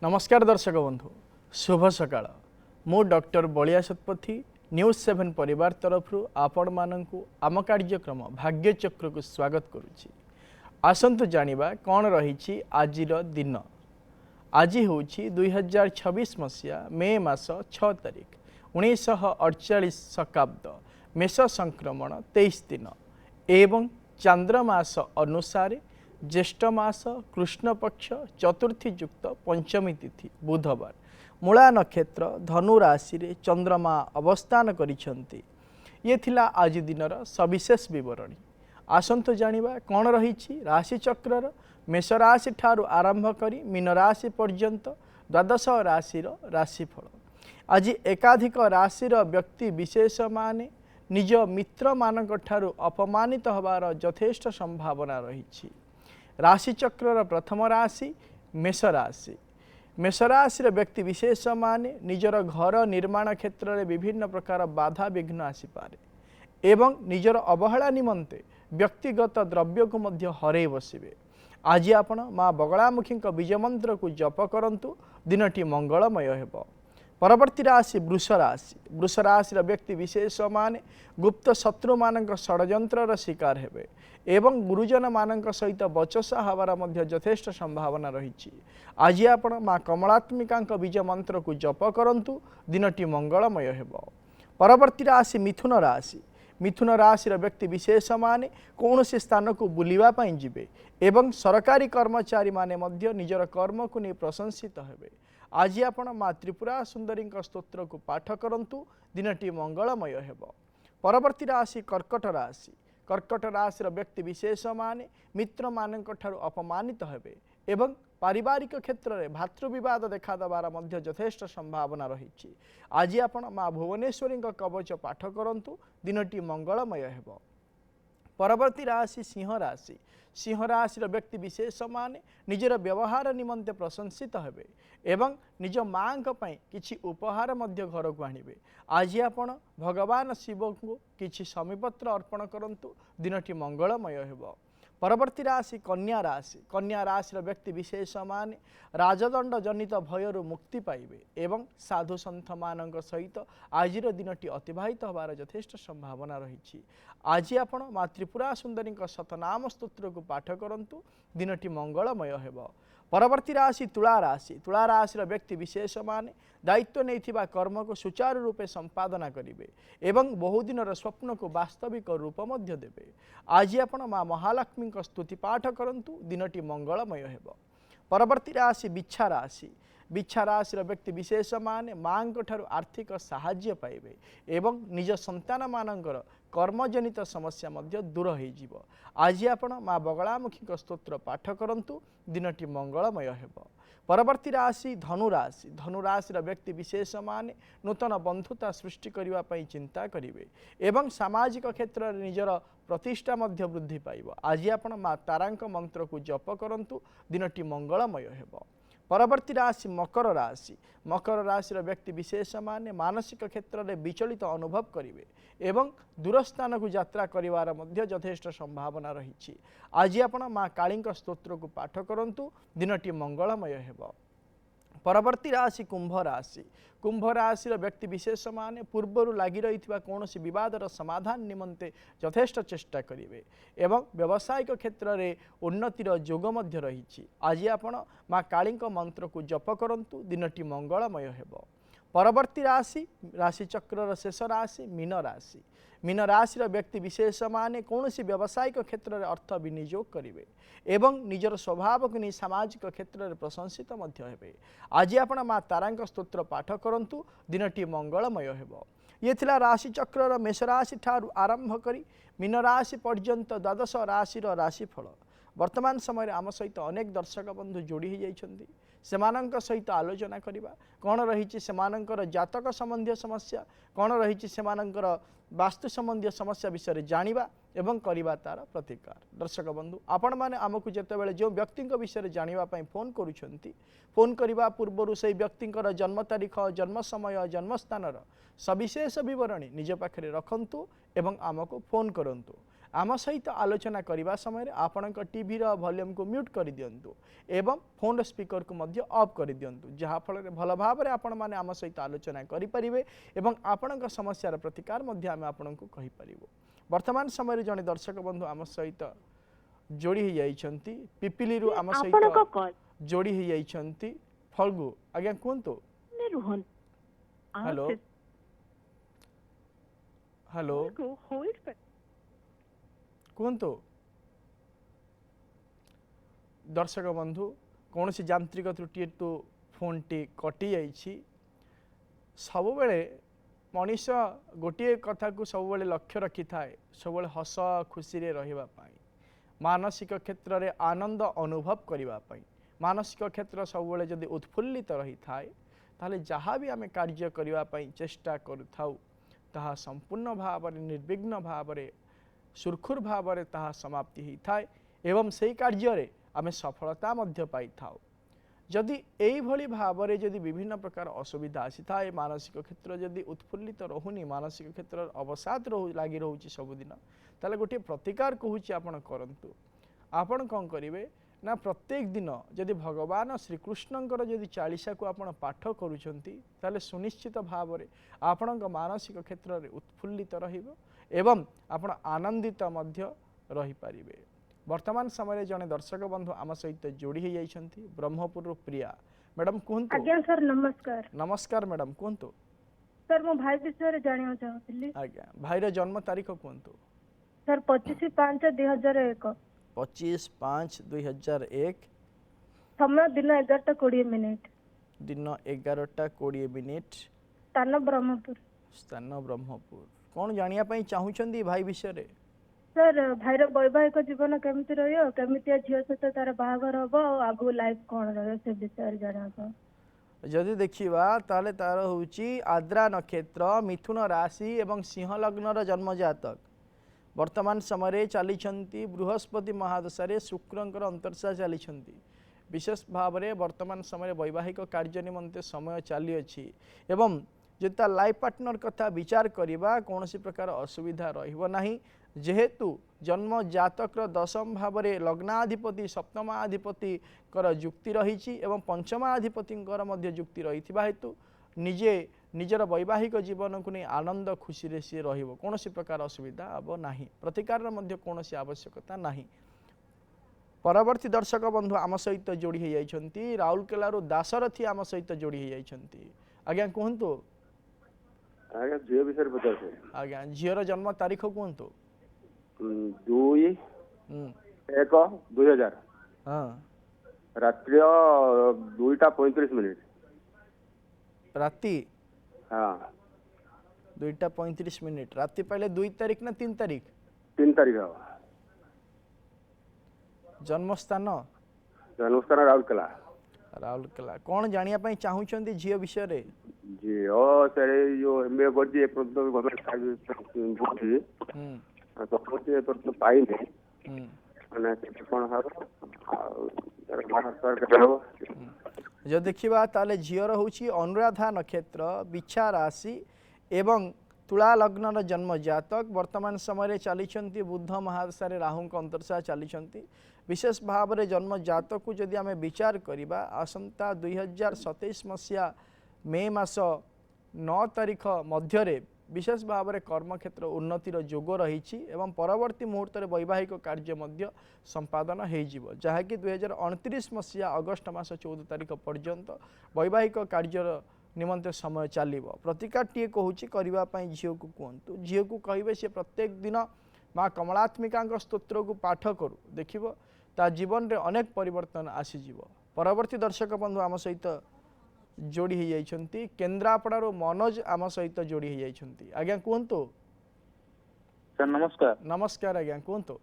नमस्कार दर्शक बंधु शुभ सकाळ मु डॉक्टर बलिया शतपथी न्यूज 7 परिवार तरफ आपण मानकु आम कार्यक्रम भाग्यचक्र को स्वागत करुच्ची। आसंतु जानिबा कौन रही आजिर दिन। आज हूँ 2026 मसीहा मे मास 6 तारिख 1948 शकाब्द मेष संक्रमण 23 दिन एवं चांद्रमास अनुसार ज्येष्ठ मास कृष्ण पक्ष चतुर्थी युक्त पंचमी तिथि बुधवार मूला नक्षत्र धनु राशि रे चंद्रमा अवस्थान करिसेंती। ये थिला आज दिनर सविशेष विवरणी। आसंतु जानिबा कौन रही राशि चक्रर मेष राशि ठारू आरंभ करी मीन राशि पर्यंत द्वादश राशि राशिफल। आज एकाधिक राशिर व्यक्ति विशेष माने निज मित्र मानक ठारू अपमानित हबार यथेष्ट संभावना रही। राशि चक्रर प्रथम राशि मेष राशि। मेष राशि व्यक्ति विशेष माने निजर घर निर्माण क्षेत्र में विभिन्न प्रकार बाधा विघ्न आसीपे एवं निजर अवहेला निमंते व्यक्तिगत द्रव्य को मध्य हरई बसबे। आज आपण माँ बगलामुखी बीज मंत्र को जप करंतु दिनटी मंगलमय हेब। परवर्ती राशि वृष राशि। वृष राशि व्यक्ति विशेष माने गुप्त शत्रु मानक षड्यंत्र शिकार हेबे एवं गुरुजन मानक सहित बचसा हवार मध्य यथेष्ट संभावना रही। आज आपण माँ कमलात्मिका बीज मंत्र को जप करंतु दिनटी मंगलमय हेब। परवर्ती राशि मिथुन राशि। मिथुन राशि व्यक्ति विशेष माने कौन से स्थान को बुलिबा पई जिबे एवं सरकारी कर्मचारी माने मध्य निजर कर्म को नहीं प्रशंसित हेबे। आज आपण माँ त्रिपुरा सुंदरी स्तोत्र को पाठ करंतु दिनटी मंगलमय हेब। परवर्ती राशि कर्कट राशि। कर्कट राशि व्यक्ति विशेष माने मित्र मानक ठारू अपमानित हेबे एवं पारिवारिक क्षेत्र में भातृविवाद देखा देवार मध्य यथेष्ट संभावना रही। आज आपण माँ भुवनेश्वरी कवच पाठ करंतु दिनटी मंगलमय हेब। परवर्ती राशि सिंह राशि। सिंह राशि व्यक्ति विशेष माने निजर व्यवहार निमंते प्रशंसित हेबे एवं निज माँ किछि उपहार मध्य घर को आणिबे। आज आपण भगवान शिव को किछि समीपत्र अर्पण करंतु दिनटी मंगलमय हेब। परवर्ती राशि कन्या राशि। कन्या राशि व्यक्ति विशेष माने राजदंड जनित भयरु मुक्ति पाइबे एवं साधु सन्थ मानक सहित आजिर दिनटी अतिबाहित होबार यथेष्ट संभावना रही। आज आपण माँ त्रिपुरा सुंदरी शतनाम स्तोत्र को पाठ करंतु दिनटी मंगलमय हेब। परवर्ती राशि तुला राशि। तुला राशि व्यक्ति विशेष माने दायित्व नहीं कर्म को सुचारू रूपे संपादना करेंगे एवं बहुदिन स्वप्न को वास्तविक रूप मध्य देवे। आज आपण माँ महालक्ष्मी स्तुति पाठ करंतु दिनटी मंगलमय हेब। परवर्ती राशि बिच्छा राशि। बिच्छा राशि व्यक्ति विशेष माने माँ ठारू आर्थिक साहाय्य पाइबे एवं निज संतान मानकर कर्मजनित समस्या मध्य दूर हो। आज आपण माँ बगलामुखी स्तोत्र पाठ करंतु दिनटी मंगलमय हेब। परवर्ती राशि धनु राशि। धनु राशि व्यक्ति विशेष माने नूतन बंधुता सृष्टि करने पर चिंता करेंगे एवं सामाजिक क्षेत्र में निजर प्रतिष्ठा मध्य वृद्धि पाइब। आज आपण माँ तारांक मंत्र को जप करंतु दिनटी मंगलमय हेब। परवर्ती राशि मकर राशि। मकर राशि व्यक्ति विशेष माने मानसिक क्षेत्र में विचलित अनुभव करेंगे एवं दूरस्थान को यात्रा करिवार मध्य यथेष्ट संभावना रही। आज आपण माँ काली स्तोत्र को पाठ करंतु दिनटी मंगलमय हेब। परवर्ती राशि कुंभ राशि। कुंभ राशि व्यक्ति विशेष माने पूर्वर लगी रही कौन बदर समाधान निमंते यथेष्ट चेष्टा करेंगे एवं व्यावसायिक क्षेत्र में उन्नतिर जोग मध्य रही। आज आपण माँ काली मंत्र को जप करंतु दिनटी मंगलमय हेब। परवर्ती राशि राशि चक्रर शेष राशि मीन राशि। मीन राशि व्यक्ति विशेष माने कौन व्यावसायिक क्षेत्र में अर्थ विनियोग करेंगे एवं निजर स्वभाव को नहीं सामाजिक क्षेत्र में प्रशंसित मध्य हेबे। आज आपण माँ तारांक स्तोत्र पाठ करंतु दिनटी मंगलमय हेब। ये थिला राशि चक्रर मेष राशि ठारू आरंभ करी मीन राशि पर्यंत द्वादश राशि राशिफल। वर्तमान समय आम सहित अनेक दर्शक बंधु जोड़ी जाइछन्ति सेमानंक सहित आलोचना करिबा कौन रही सेमानंकर जातक संबंधी समस्या कौन रही सेमानंकर वास्तु संबंधी समस्या विषय जानिबा एवं करिबा तार प्रतिकार। दर्शक बंधु आपण माने आमको जेतेबेले जो व्यक्ति विषय जानिबा पई फोन करूछन्ति फोन करिबा पूर्वरु से व्यक्तिंकर जन्म तारीख जन्म समय जन्म स्थानर सविशेष विवरणी निज पाखरे रखंतु एवं आमको फोन करंतु। आम सहित आलोचना करने समय आपण टीवी वॉल्यूम को म्यूट कर दिंतु एवं फोन स्पीकर को मध्य ऑफ कर दिंतु जहाँफल भल भाव में आपण मैंने आम सहित आलोचना करेंगे एवं आपण समस्यार प्रतिकार आम आपण को कहीपर। वर्तमान समय जड़े दर्शक बंधु आम सहित जोड़ी हो जाइछंती पिपिली आम सहित जोड़ी हो जाइछंती फल्गु आज्ञा कहतु हेलो हेलो कहतु दर्शक बंधु कौन सी यांत्रिक त्रुटि हेतु फोन टी कटि जाइछि सब बेले मनीष गोटे कथा को सब बेले लक्ष्य रखी थाए सब बेले हस खुशी रे रहिबा पाई मानसिक क्षेत्र में आनंद अनुभव करने मानसिक क्षेत्र सब बेले जदि उत्फुल्लित रही थाए ताले जहाँ भी आम कार्य करने चेष्टा करुथाउ ताहा संपूर्ण भाव निर्विघ्न भाव सुरखुर भाव ताहा समाप्ति होता है एवं से कार्य आम सफलता मध्य पाई थाउ। जदि एभली भाव में जदि विभिन्न प्रकार असुविधा आसी थाए मानसिक क्षेत्र जदि उत्फुल्लित रहुनी मानसिक क्षेत्र अवसाद लगी रोचे सबुदिन ताले गोटे प्रतिकार कहूँ आपण करंतु आपण कौन करेंगे ना प्रत्येक दिन जदि भगवान श्रीकृष्णଙ୍କର जदि चालीसा को आपण पाठ करूछंती ताले सुनिश्चित भाव में आपण मानसिक क्षेत्र में उत्फुल्लित रहिबो एवं आपण आनंदित मध्य रही पारिबे। वर्तमान समय जने दर्शक बंधु आम सहित जोड़ी हो जाइछंती ब्रह्मपुर प्रिया मैडम कहंतु। आज्ञा सर नमस्कार। नमस्कार मैडम कहंतु। सर मो भाई विषय जानिया चाहूली। आज्ञा भाईर जन्म तारीख कहंतु। सर 25/5/2001 25/5/2001 समय दिन 11:20 दिन 11:20 स्थान ब्रह्मपुर कौन जानिया पई चाहूछंदी भाई विषय रे? सर भाईर वैवाहिक जीवन केमिति रहियो केमिति झियो सहित तार बाहागर हबो आगु लाइफ कोन रहियो से विषय जानिया जदि देखिबा ताले तार होउची आद्रा नक्षत्र मिथुन राशि एवं सिंह लग्नर जन्म जातक वर्तमान समय चली बृहस्पति महादशा शुक्रंकर अंतर्शा चली विशेष भाव में वर्तमान समय वैवाहिक कार्य निमंते समय चली अच्छी एवं जो लाइफ पार्टनर कथा विचार करवा कौन प्रकार असुविधा रहिबो नाही जेहेतु जन्म जातक दशम भाव में लग्नाधिपति सप्तमाधिपति जुक्ति रही एवं पंचमाधिपति जुक्ति रही हेतु निजे निजर वैवाहिक जीवन को नहीं आनंद खुशी रे सी रहिबो कौन प्रकार असुविधा अब नाही प्रतिकार कौन आवश्यकता नाही। परवर्ती दर्शक बंधु आम सहित जोड़ी हो जाइछंती राउरकेला दासरथी आम सहित जोड़ी हो जाइछंती। आज्ञा कहंतु। आज्ञा झियो विषय पचासे। आज्ञा झियोर जन्म तारीख कहंतु। 2/1/2000 हां रात्रि 2:35 राति हाँ 2:35 राति पहले 2 तारीख ना 3 तारीख 3 तारीख जन्मस्थान राउरकेला कौन जानिया पई चाहूछंती झियो विषय रे? झियो सर जो एमबीए करजी गवर्नमेंट सर्विस तो पाई नहीं माने कोन हारो जो देखा ताले झीर हूँ अनुराधा नक्षत्र बिछा राशि एवं तुला लग्न जन्म जातक वर्तमान समय चली बुध महादशा राहु अंतर्शा चली विशेष भाव में जन्म जातक को जदि आम विचार करवा आसंता 2027 मसीहा मे मास 9 तारीख मध्य विशेष भाव में कर्मक्षेत्र उन्नतिर जोग रही एवं परवर्ती मुहूर्त में वैवाहिक कार्य मध्य संपादन हो जहाँकि 2029 मसीहा अगस्ट मास 14 तारीख पर्यंत वैवाहिक कार्य निमंते समय चलो प्रतिकार टी कहूँ करने झील को कहतु झील को कहे सी प्रत्येक दिन माँ कमलात्मिका स्तोत्र को पाठ करू देखिब ता जीवन में अनेक परिवर्तन आसीज। परवर्ती दर्शक बंधु आम सहित जोड़ी हो जाइछंती केन्द्रापड़ार मनोज आम सहित जोड़ी हो जाइछंती। आज्ञा कहतु। सर नमस्कार। नमस्कार आज्ञा कहतु।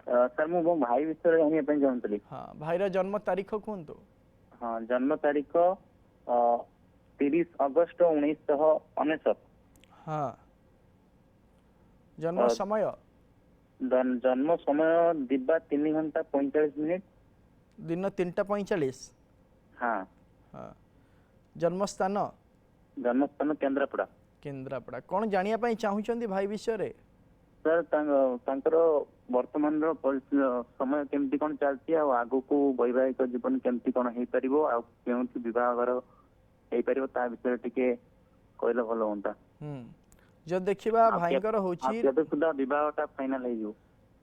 सर मो भाई विषय जानिया पई चाहतली। हां भाईर जन्म तारीख कहतु। हां जन्म तारीख 30 अगस्त 1999। हां जन्म समय जन्म समय दिबा 3 घंटा 45 मिनिट दिन 3:45। हां हां जन्मस्थान केन्द्रापड़ा। केन्द्रापड़ा कौन जानिया पई चाहूछंती भाई विषय रे? ସାର୍ ତାଙ୍କର ବର୍ତ୍ତମାନର ସମୟ କେମିତି କଣ ଚାଲିଛି ଆଉ ଆଗକୁ ବୈବାହିକ ଜୀବନ କେମିତି କଣ ହେଇପାରିବ ଆଉ କେଉଁଠି ବିବାହର ହେଇପାରିବ ତା ବିଷୟରେ ଟିକେ କହିଲେ ଭଲ ହୁଅନ୍ତା। ଯଦି ଦେଖିବା ଆଉ ଭାଇଙ୍କର ହଉଛି କେବେ ସୁଦ୍ଧା ବିବାହଟା ଫାଇନାଲ ହେଇଯିବ?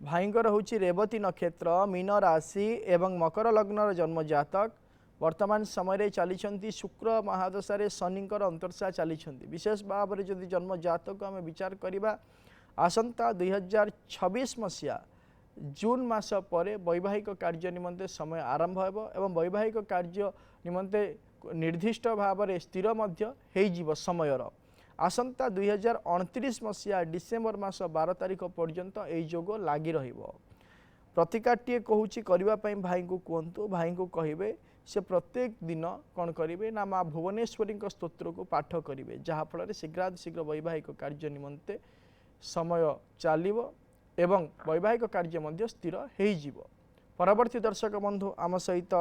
ଭାଇଙ୍କର ହଉଛି ରେବତୀ ନକ୍ଷତ୍ର, ମୀନ ରାଶି ଏବଂ ମକର ଲଗ୍ନର ଜନ୍ମ ଜାତକ। ବର୍ତ୍ତମାନ ସମୟରେ ଚାଲିଛନ୍ତି ଶୁକ୍ର ମହାଦଶାରେ ଶନିଙ୍କର ଅନ୍ତର୍ଶା ଚାଲିଛନ୍ତି। ବିଶେଷ ଭାବରେ ଯଦି ଜନ୍ମ ଜାତକ ଆମେ ବିଚାର କରିବା ଆସନ୍ତା 2026 ମସିହା ଜୁନ୍ ମାସ ପରେ ବୈବାହିକ କାର୍ଯ୍ୟ ନିମନ୍ତେ ସମୟ ଆରମ୍ଭ ହେବ ଏବଂ ବୈବାହିକ କାର୍ଯ୍ୟ ନିମନ୍ତେ ନିର୍ଦ୍ଦିଷ୍ଟ ଭାବରେ ସ୍ଥିର ମଧ୍ୟ ହେଇଯିବ ସମୟର। ଆସନ୍ତା 2029 ମସିହା ଡିସେମ୍ବର ମାସ 12 ତାରିଖ ପର୍ଯ୍ୟନ୍ତ ଏହି ଯୋଗ ଲାଗି ରହିବ। ପ୍ରତିକାରଟିଏ କହୁଛି କରିବା ପାଇଁ ଭାଇଙ୍କୁ କୁହନ୍ତୁ, ଭାଇଙ୍କୁ କହିବେ ସେ ପ୍ରତ୍ୟେକ ଦିନ କ'ଣ କରିବେ ନା ମା ଭୁବନେଶ୍ୱରୀଙ୍କ ସ୍ତୋତ୍ରକୁ ପାଠ କରିବେ, ଯାହାଫଳରେ ଶୀଘ୍ର ବୈବାହିକ କାର୍ଯ୍ୟ ନିମନ୍ତେ ସମୟ ଚାଲିବ ଏବଂ ବୈବାହିକ କାର୍ଯ୍ୟ ମଧ୍ୟ ସ୍ଥିର ହେଇଯିବ। ପରବର୍ତ୍ତୀ ଦର୍ଶକ ବନ୍ଧୁ ଆମ ସହିତ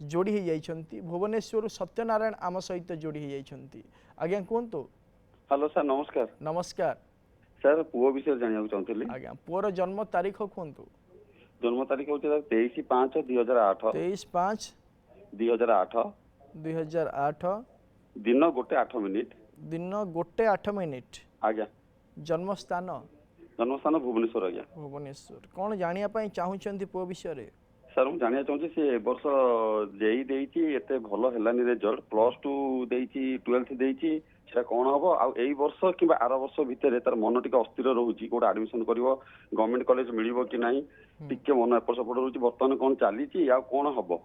ଯୋଡ଼ି ହୋଇଯାଇଛନ୍ତି ଭୁବନେଶ୍ୱରରୁ ସତ୍ୟନାରାୟଣ ଆମ ସହିତ ଯୋଡ଼ି ହୋଇଯାଇଛନ୍ତି। ଆଜ୍ଞା କୁହନ୍ତୁ। हेलो सर नमस्कार। नमस्कार सर पुओ विषय जानिବାକୁ ଚାହୁଁଥିଲି। आज्ञा पुअर जन्म तारीख कहतु। जन्म तारीख होची 23/5/2008। 23/5/2008 दिन 1:08 दिन 1:08 आज्ञा। जन्म स्थान भुवनेश्वर आज्ञा। भुवनेश्वर कौन जानिया पई चाहुचंती पुओ विषय रे? सर मु जानिया चाहूची से ए वर्ष जेई देइची एते भलो हेलानी रिजल्ट +2 देइची 12th देइची सेटा कोन हबो आ एई वर्ष किबा आर वर्ष भितरे तार मन टिके अस्थिर रहूची कोड एडमिशन करिवो गवर्नमेंट कॉलेज मिलिवो कि नाही टिके मन एपर सपोर्ट रहूची वर्तमान कोन चालीची या कोन हबो?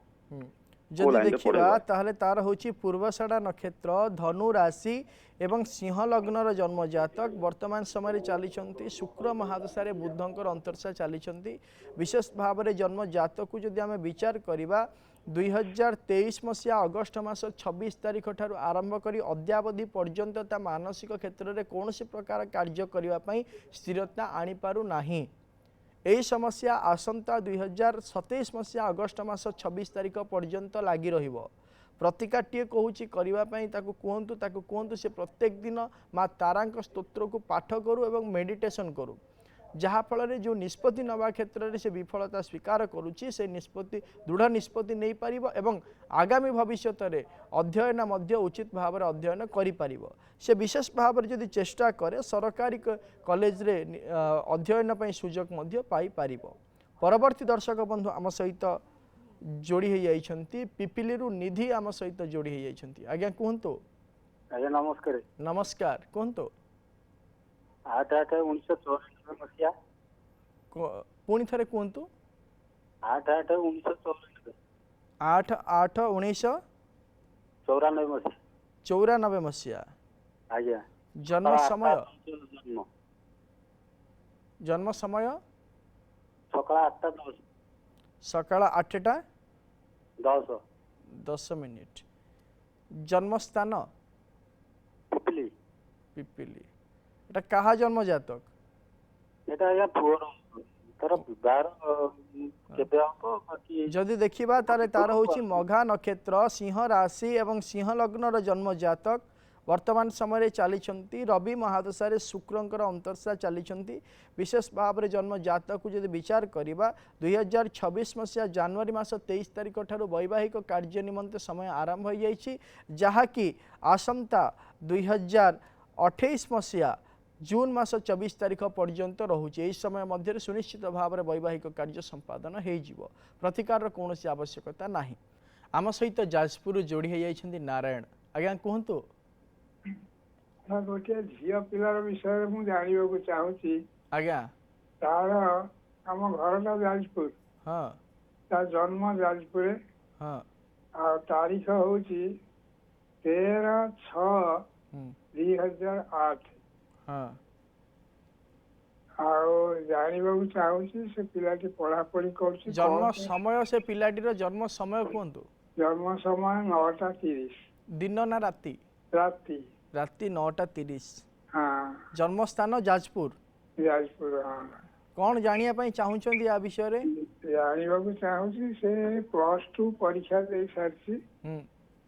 जदि देखिबा ताहले तार होची पूर्वषाढ़ा नक्षत्र धनु राशि एवं सिंह लग्नर जन्म जातक। वर्तमान समय चली शुक्र महादशा बुधंकर अंतर्शा चली विशेष भाव में जन्म जातक को जदि आम विचार करवा 2023 मसीहा अगस्ट मास 26 तारीख ठारू आरंभ करी अद्यावधि पर्यंत ता मानसिक क्षेत्र में कौन प्रकार कार्य करने स्थिरता आनी पारु नाही। यही समस्या आसंता 2027 मसीहा अगस्ट मास 26 तारीख पर्यंत लगी रहिबो। प्रतिकारटीए कहूँ करने कहतु से प्रत्येक दिन माँ तारा स्तोत्र को पाठ करू एवं मेडिटेशन करू, जहाँफल जो निष्पत्ति नवा क्षेत्र में से विफलता स्वीकार करुच्ची से निष्पत्ति दृढ़ निष्पत्ति नहीं पार एवं आगामी भविष्य में अध्ययन मध्य उचित भाव में अध्ययन करि से विशेष भाव में जदि चेष्टा करे सरकारी कॉलेज रे अध्ययन पर सुजोग मध्य पाई पारिबो। परवर्ती दर्शक बंधु आम सहित जोड़ी हो जाइछंती पिपिलीरू निधि आम सहित जोड़ी हो जाइछंती। आज्ञा कहतु। आज्ञा नमस्कार। नमस्कार कहतु। 8/8/1994 मसीहा पुणी थे कहतु। 8/8/1994 8/8/1994 मसीहा 94 मसीहा। आज्ञा जन्म समय जन्म समय सकाळ 8:10 जन्म स्थान पिपिली पिपिली। एटा कहा जन्म जातक? एटा आज्ञा पुअर तार विवाह केबे हो बाकी जदि देखिबा तारे तार होची मघा नक्षत्र सिंह राशि एवं सिंह लग्नर जन्म जातक। वर्तमान समय चली रवि महादशा शुक्रंकर अंतर्शा चली विशेष भाव में जन्म जातक को जब विचार करवा 2026 मसीहा जनवरी मास 23 तारीख ठारू वैवाहिक कार्य निमंते समय आरंभ हो जाइए, जहाँकि आसंता 2028 मसीहा जून मास 24 तारीख पर्यंत रोचे। यही समय मध्य सुनिश्चित भाव में वैवाहिक कार्य संपादन हो प्रतिकार कौन आवश्यकता ना। आम सहित जाजपुर जोड़ी हो जाइछंती नारायण। आज्ञा कहतु। गोटे झील पिलार विषय मुझे जानवा चाहूँगी। आज्ञा तार आम घर जाजपुर। हाँ तार जन्म जाजपुर। हाँ आ तारीख हूँ 13/6/2008। हाँ जानवा चाहूँगी से पिलाटी पढ़ापढ़ी कर जन्म समय से पिलाटीर जन्म समय कहतु। जन्म समय 9:30 दिन ना राति? राति राति 9:30। हाँ जन्म स्थान जाजपुर। जाजपुर हाँ। कौन जानिया पई चाहुचंदी आ विषय रे? जानवा चाहूँगी से +2 परीक्षा दे सारी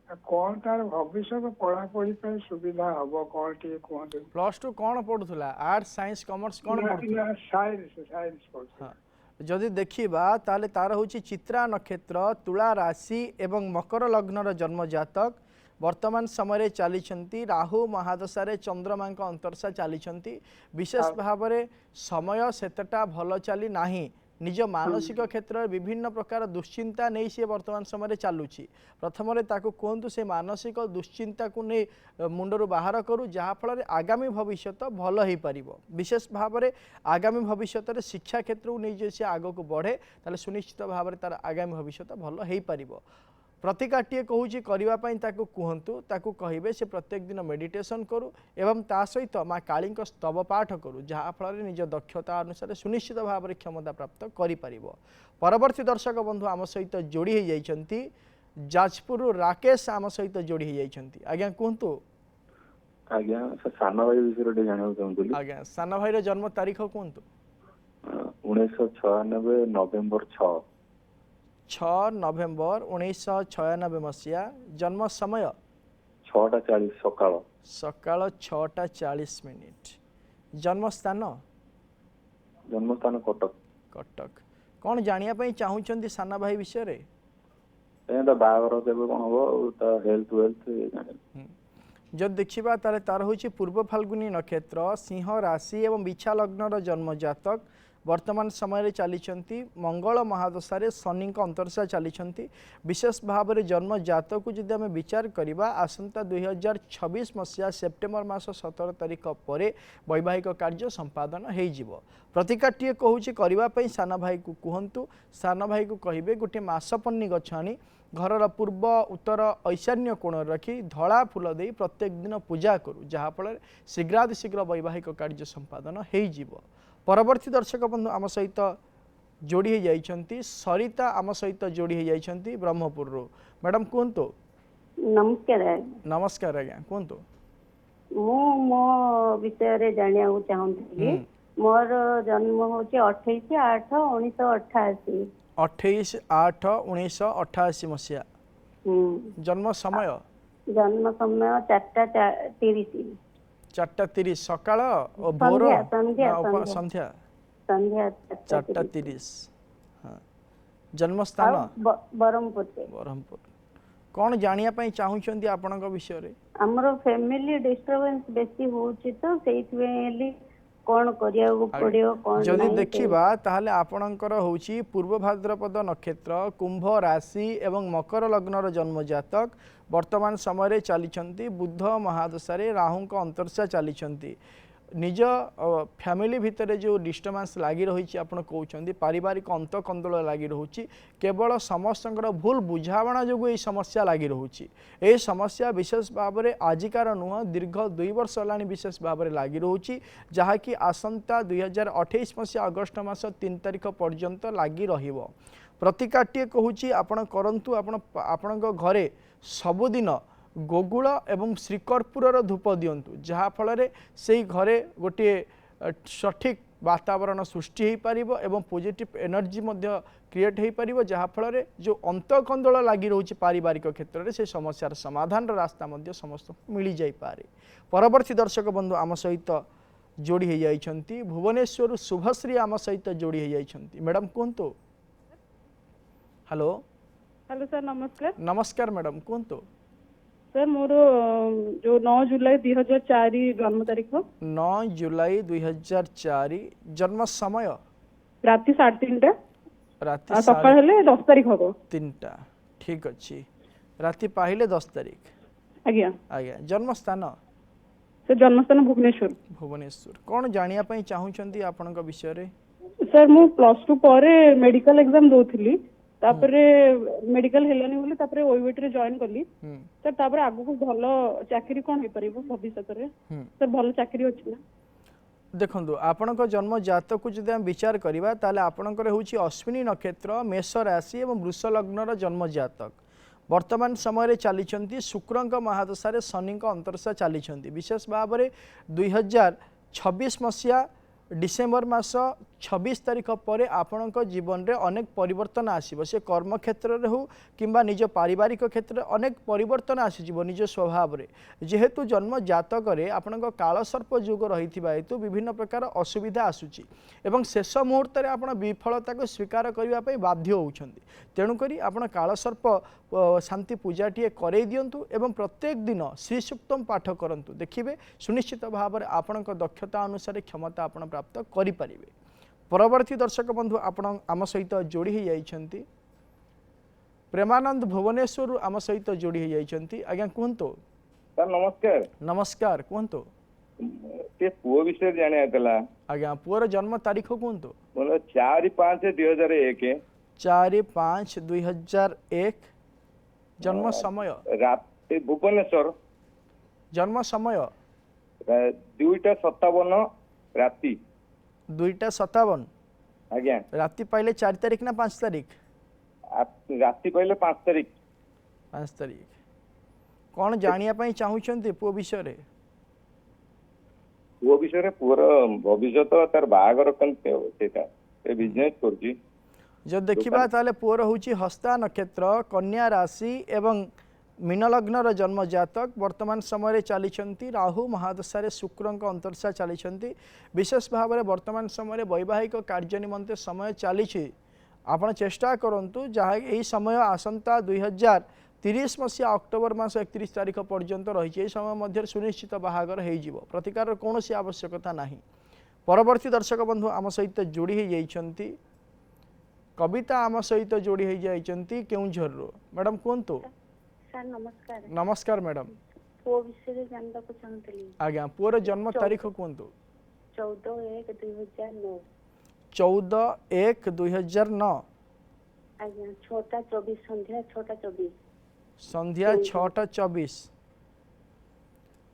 କଣ ତାର ଭବିଷ୍ୟତ ପଢାପଢି ପାଇଁ ସୁବିଧା ହବ କଣ ଟିକେ କୁହନ୍ତୁ। +2 କ'ଣ ପଢ଼ୁଥିଲା? ଆର୍ଟ୍ସ, ସାଇନ୍ସ, କମର୍ସ କ'ଣ ପଢ଼ୁଥିଲା? ସାଇନ୍ସ କରୁଛି। ହଁ, ଯଦି ଦେଖିବା ତାହେଲେ ତାର ହେଉଛି ଚିତ୍ରା ନକ୍ଷତ୍ର, ତୁଳା ରାଶି ଏବଂ ମକର ଲଗ୍ନର ଜନ୍ମ ଜାତକ। ବର୍ତ୍ତମାନ ସମୟରେ ଚାଲିଛନ୍ତି ରାହୁ ମହାଦଶାରେ ଚନ୍ଦ୍ରମାଙ୍କ ଅନ୍ତର୍ଶା ଚାଲିଛନ୍ତି। ବିଶେଷ ଭାବରେ ସମୟ ସେତେଟା ଭଲ ଚାଲି ନାହିଁ। निज मानसिक क्षेत्र में विभिन्न प्रकार दुश्चिंता नहीं सी वर्तमान समय चलुची। प्रथम ताकू कहतु से मानसिक दुश्चिंता को नहीं मुंडरू बाहर करू जहाँफल आगामी भविष्य भल हो पार। विशेष भाव में आगामी भविष्य शिक्षा क्षेत्र को नहीं सी आग को बढ़े ताले सुनिश्चित भाव में तार आगामी भविष्य भल हो पार। प्रतिकाटीए कहूँ करने कहतु ताकू कहे से प्रत्येक दिन मेडिटेशन करू एवं ता सहित माँ काली स्तव पाठ करू जहाँफल निज दक्षता अनुसार सुनिश्चित भाव में क्षमता प्राप्त करि परिबो। परवर्ती दर्शक बंधु आम सहित जोड़ी हो जाइछंती जाजपुर राकेश आम सहित जोड़ी हो जाइछंती। आज्ञा कहतु। आज्ञा सान भाई विषय जाना चाहूँ। आज्ञा सान भाई जन्म तारीख कहतु। 1996 नवेम्बर 6 नवेम्बर 1996 मसीहा। जन्म समय 6:40 सकाळ सकाळ 6:40। जन्म स्थान कटक। कटक। कौन जानिया चाहूँगी साना भाई विषय बाहागर केबे कोन हो ता हेल्थ वेल्थ जब देखिबा तारे तार होची पूर्व फाल्गुनी नक्षत्र सिंह राशि एवं बिछा लग्नर जन्म जातक। वर्तमान समय चली मंगल महादशा शनि अंतर्शा चली। विशेष भाव में जन्म जातक को जब आम विचार करवा आसंता 2026 मसीहा सेप्टेम्बर मास 17 तारीख पर वैवाहिक कार्य संपादन हो। प्रतिकाटीए कहूँ करने सान भाई को कहतु। सान भाई को कहे गोटे मासपन्नी गछ आनी घर पूर्व उत्तर ऐशान्य कोण रखी धला फूल दे प्रत्येक दिन पूजा करू जहाँफल शीघ्रातिशीघ्र वैवाहिक कार्य संपादन हो। परवर्ती दर्शक बंधु आम सहित जोड़ी हो जाइछंती सरिता आम सहित जोड़ी हो जाइछंती ब्रह्मपुर रो। मैडम कहतु। नमस्कार। नमस्कार आज्ञा कहतु। मो विषय जानिया चाहूँगी। मोर जन्म होचे 28/8/1988। 28/8/1988 मसीहा। जन्म समय 4:30 4:30 सकाळ और भोर संध्या 4:30। हाँ। जन्म स्थान बरहमपुर। कौन जानिया चाहूँगी आपण विषय रे? हमरो फैमिली डिस्टरबेंस बेसी होची तो सेइथवेली कौन करिया पड़ियो कौन जदि देखिबा ताहले आपणकर होची पूर्व भाद्रपद नक्षत्र कुंभ राशि एवं मकर लग्नर जन्म जातक। वर्तमान समय चली बुध महादशा राहु अंतर्शा चली। निज फैमिली भितर जो डिस्टर्बेंस लगी रही आप कहते पारिवारिक अंत कंदल लगी रोचे केवल समस्त भूल बुझाणा जो ये समस्या लगी रोचे। ये समस्या विशेष भाव में आजिकार नुह दीर्घ 2 वर्ष है विशेष भाव में लगी रोचे जहाँकि आसंता 2028 मसीहा अगस्ट मास 3 तारीख पर्यंत लगी रहिबो। प्रतिकाटीए कहूँ आपण करंतु आपण घरे सबुदिन गोगुल एवं श्रीकर्पूर धूप दिंतु जहाँफल से घरे गोटे सठिक वातावरण सृष्टि हो पार एवं पॉजिटिव एनर्जी क्रिएट हो पार जहाँफल जो अंतकंदल लगी रोचे पारिवारिक क्षेत्र में से समस्यार समाधान रास्ता समस्त मिल जाए। परवर्ती दर्शक बंधु आम सहित जोड़ी हो जाइछंती भुवनेश्वर शुभश्री आम सहित जोड़ी हो जाइछंती। मैडम कहतु। हेलो हेलो सर नमस्कार। नमस्कार मैडम कहतु। सर मोर जो 9 जुलाई 2004 जन्म तारीख 9 जुलाई 2004 जन्म समय राति 3:30 राति सकाळ हेले 10 तारीख हो 3टा। ठीक अच्छी राति पाहिले 10 तारीख। आज्ञा आज्ञा जन्म स्थान सर जन्म स्थान भुवनेश्वर। भुवनेश्वर। कौन जानिया पई चाहूचंती आपनका विषय रे? सर मु +2 परे मेडिकल एग्जाम दोथिली तापरे मेडिकल हेलानी बोली तापरे ओईवेट रे जॉइन कली सर तापरे आगु को भलो चाकरी कोन हे परिबो भविष्य रे सर भलो चाकरी अछि ना? देखंतु आपनका जन्म जातक को जदि हम विचार करिबा ताले आपनकर होची अश्विनी नक्षत्र मेष राशि एवं वृष लग्नर जन्म जातक। वर्तमान समय चली शुक्रंक महादशा शनि अंतर्शा चली। विशेष भाव में 2026 मसीहा डिसेम्बर मास 26 तारिख पर आपण जीवन में अनेक परिवर्तन आसब से कर्म क्षेत्र में हो कि निज पारिवारिक क्षेत्र में अनेक परिवर्तन आसीज निज स्वभाव में जेहेतु जन्म जातक आपण कालसर्प युग रही हेतु विभिन्न प्रकार असुविधा आसूची एवं शेष मुहूर्त में आप विफलता को स्वीकार करने बाध्य होती तेणुक आप कालसर्प शांति पूजा टी कर दिंतु एवं प्रत्येक दिन श्री सूक्तम पाठ करंतु देखिए सुनिश्चित भाव में आपण दक्षता अनुसार क्षमता आपण प्राप्त करें। परवर्ती दर्शक बंधु आपण आम सहित जोड़ी जाइछंती प्रेमानंद भुवनेश्वर आम सहित जोड़ी जाइछंती। आज्ञा कहतु सर नमस्कार। नमस्कार कहतु ते पुओ विषय जाने तला आज्ञा पुअर जन्म तारीख कहतु बोलो 4/5/2001 4/5/2001 जन्म समय रात भुवनेश्वर जन्म समय 2:57 राति 2:57 आज्ञा राति पाइले 4 तारिख ना 5 तारिख राति पहले 5 तारिख 5 तारिख कौन जानिया पई चाहुचंती पुओ विषय रे पुओ विषय रे पूरा भविष्य तो तार बागर कंते हो सेटा ए बिजनेस करजी जो देखिबा ताले पुअर होची हस्ता नक्षत्र कन्या राशि एवं मीन लग्नर जन्म जातक वर्तमान समय चली राहु महादशा शुक्रंक अंतर्शा चली विशेष भाव में वर्तमान समय वैवाहिक कार्य निमंते समय चली आपण चेष्टा करूँ जहाँ यही समय आसंता 2030 मसीहा अक्टोबर मास 31 तारिख पर्यंत रही समय मध्य सुनिश्चित बाहागर हो प्रतिकार कौन आवश्यकता नहीं। परवर्ती दर्शक बंधु आम सहित जोड़ी जाइछंती कविता आम सहित जोड़ी जाइछंती केउंझर मैडम कहतु सर नमस्कार। नमस्कार मैडम पुओ विषय जानबा को चाहतली आज्ञा पुअर जन्म तारीख कहतु 14/1/2009 14/1/2009 आज्ञा 6:24 संध्या 6:24 संध्या 6:24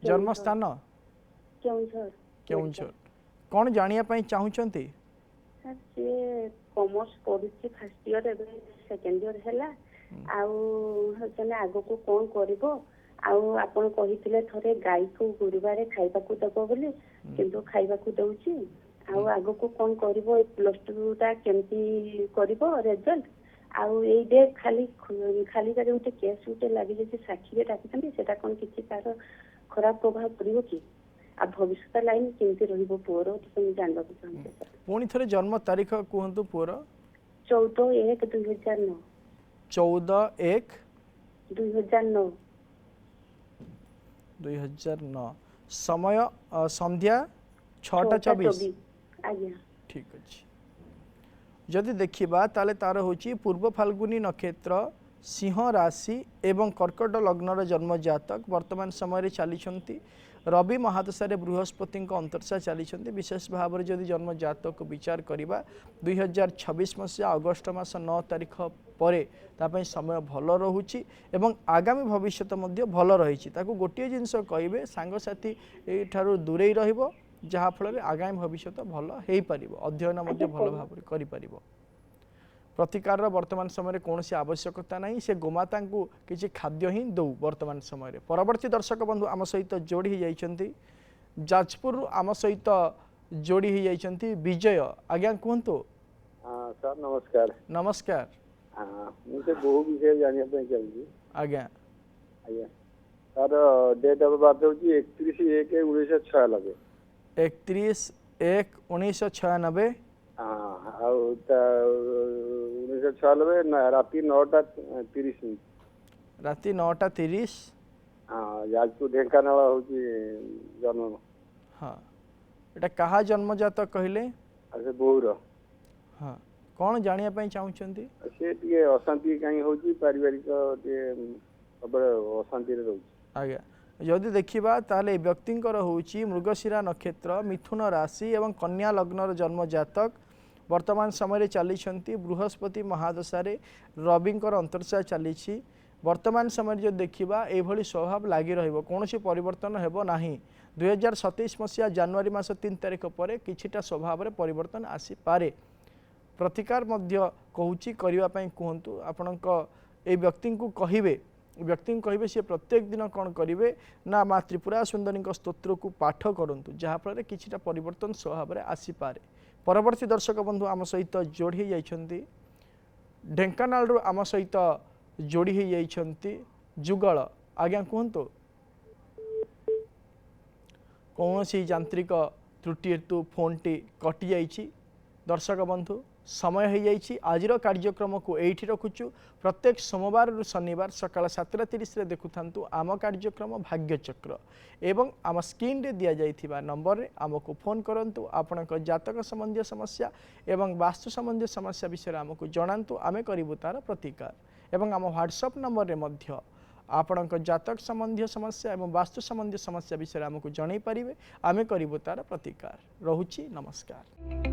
जन्म स्थान केउंझर केउंझर कौन जानिया पई चाहुचंती सर से कॉमर्स पढ़ुची फर्स्ट ईयर एबे सेकंड ईयर हैला आउ हजने आगो को कोन करबो आउ आपण कहिथिले थरे गाय को गुरुवारे खाइबा को दबो बोली किंतु खाइबा को दउची आउ आगो को कोन करबो +2 ता केमती करबो रिजल्ट आउ ए डे खाली खाली करे उते केस उते लागि जे साक्षी रे डाकिथंती सेटा कोन किछि तार खराब प्रभाव पड़िबो कि आ भविष्य लाइन केमती रहिबो पुरो तुम जानबा को चाहते सर पुणी थरे जन्म तारीख कहतु पुअर 14/1/2009 14/1/2009 समय संध्या 6:24 आज्ञा ठीक अच्छे जदि देखिबा ताले तार होची पूर्व फाल्गुनी नक्षत्र सिंह राशि एवं कर्कट लग्नर जन्म जातक वर्तमान समय चली रवि महादशा बृहस्पति अंतर्शा चली विशेष भाव में जदि जन्म जातक को विचार करवा 2026 मसीहा अगस्ट मास 9 तारिख पर समय भल रोची एवं आगामी भविष्य भल रही गोटे जिनस कहे सांगसाथी ठारू दूरे रहिबो जहाँ फल आगामी भविष्य भल हो पार अध्ययन भल भाव कर प्रतिकार वर्तमान समय कौन आवश्यकता नहीं से गोमाता को किसी खाद्य ही दौ वर्तमान समय परवर्ती दर्शक बंधु आम सहित जोड़ी जाइछंती जाजपुर आम सहित जोड़ी जाइछंती विजय आज्ञा कहतु सर नमस्कार। नमस्कार मुझे बहु विषय जानिया पे चाहिए आज्ञा आज्ञा सर डेट ऑफ बर्थ होची 31/1/1996 31/1/1996 ଆଉ 1996 राति 9:30 राति 9:30 ଯାଜପୁର ଢେଙ୍କାନାଳ ହଉଛି ଜନ୍ମ। हाँ एटा कहा जन्मजात कहले से बोर हाँ कौन जानिया पई चाहुचंती से टिके अशांति काई होची पारिवारिक टिके सबरे अशांति रे रहउची आज्ञा यदि देखिबा ताले व्यक्तिंकर होची मृगशिरा नक्षत्र मिथुन राशि एवं कन्या लग्नर जन्म जातक वर्तमान समय चली बृहस्पति महादशा रविंकर अंतर्शा चली वर्तमान समय जो देखा यह स्वभाव लगी कौन परिवर्तन हेबो नाही 2027 मसीहा जनवरी मास 3 तारिख पर किछिटा स्वभाव में परिवर्तन आसी पारे प्रतिकार मध्य कहूची करिवा पई कहंतु आपनक ए व्यक्ति को कहिबे व्यक्ति कहे सी प्रत्येक दिन कौन करेंगे ना माँ त्रिपुरा सुंदरी स्तोत्र को पाठ करूँ जहाँफल कि परिवर्तन स्वभाव में आसीपे परवर्ती दर्शक बंधु आम सहित जोड़ी जाइछन्ति ढेंकानाल आम सहित जोड़ी जाइछन्ति जुगल आज्ञा कहतु कौन सी यांत्रिक त्रुटि हेतु फोन टी कटि जाइछि दर्शक बंधु समय हो जाइछि आजिर कार्यक्रम को एठी रखुचु प्रत्येक सोमवार रु शनिवार सकाळ 7:30 रे देखुथांतु आम कार्यक्रम भाग्यचक्र एवं आम स्क्रीन रे दिया जाइथिबा नंबर रे आमको फोन करंतु आपनक जातक संबंधी समस्या एवं वास्तु संबंधी समस्या विषय आमको जणांतु आमे करिबु तार प्रतिकार एवं आम व्हाट्सएप नंबर रे मध्य आपणक जातक संबंधी समस्या एवं वास्तु संबंधी समस्या विषय आमको जणाई पारिबे आमे करिबु तार प्रतिकार रहुछि नमस्कार।